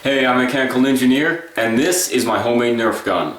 Hey, I'm a mechanical engineer, and this is my homemade Nerf gun.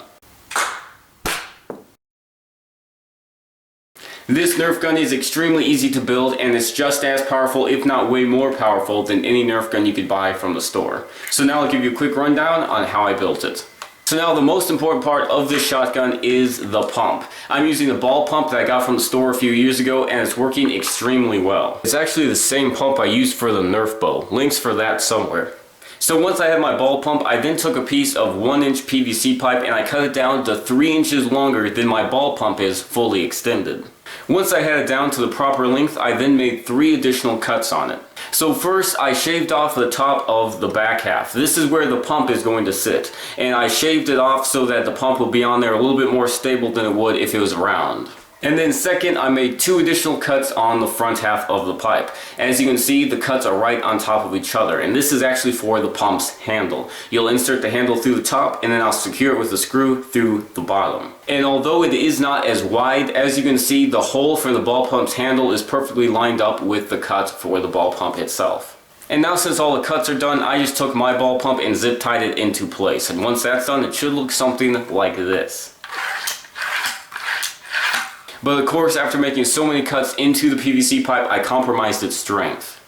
This Nerf gun is extremely easy to build, and it's just as powerful, if not way more powerful, than any Nerf gun you could buy from the store. So now I'll give you a quick rundown on how I built it. So now the most important part of this shotgun is the pump. I'm using a ball pump that I got from the store a few years ago, and it's working extremely well. It's actually the same pump I used for the Nerf bow. Links for that somewhere. So once I had my ball pump, I then took a piece of 1-inch PVC pipe and I cut it down to 3 inches longer than my ball pump is fully extended. Once I had it down to the proper length, I then made 3 additional cuts on it. So first, I shaved off the top of the back half. This is where the pump is going to sit. And I shaved it off so that the pump will be on there a little bit more stable than it would if it was round. And then second, I made 2 additional cuts on the front half of the pipe. As you can see, the cuts are right on top of each other, and this is actually for the pump's handle. You'll insert the handle through the top, and then I'll secure it with a screw through the bottom. And although it is not as wide, as you can see, the hole for the ball pump's handle is perfectly lined up with the cut for the ball pump itself. And now since all the cuts are done, I just took my ball pump and zip tied it into place. And once that's done, it should look something like this. But of course, after making so many cuts into the PVC pipe, I compromised its strength.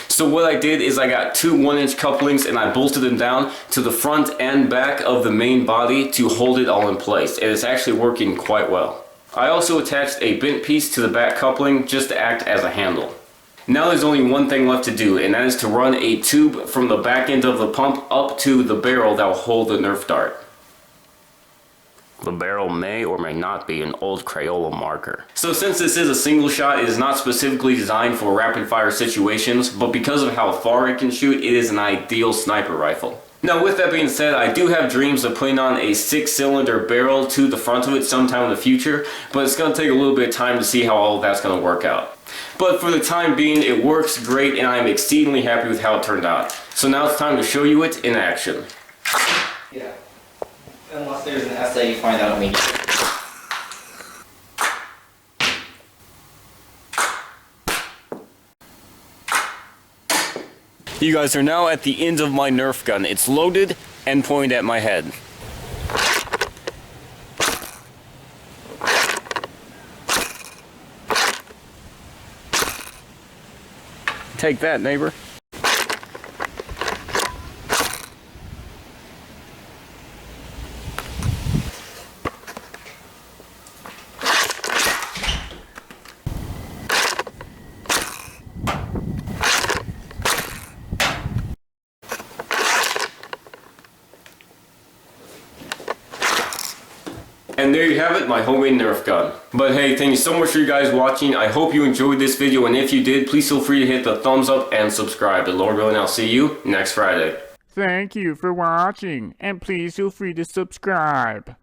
So what I did is I got 2 1-inch couplings and I bolted them down to the front and back of the main body to hold it all in place, and it's actually working quite well. I also attached a bent piece to the back coupling just to act as a handle. Now there's only one thing left to do, and that is to run a tube from the back end of the pump up to the barrel that will hold the Nerf dart. The barrel may or may not be an old Crayola marker. So since this is a single shot, it is not specifically designed for rapid fire situations, but because of how far it can shoot, it is an ideal sniper rifle. Now with that being said, I do have dreams of putting on a 6-cylinder barrel to the front of it sometime in the future, but it's going to take a little bit of time to see how all of that's going to work out. But for the time being, it works great and I'm exceedingly happy with how it turned out. So now it's time to show you it in action. Yeah. Unless there's an essay you find out immediately. You guys are now at the end of my Nerf gun. It's loaded and pointed at my head. Take that, neighbor. And there you have it, my homemade Nerf gun. But hey, thank you so much for you guys watching. I hope you enjoyed this video, and if you did, please feel free to hit the thumbs up and subscribe. And Lord willing, I'll see you next Friday. Thank you for watching, and please feel free to subscribe.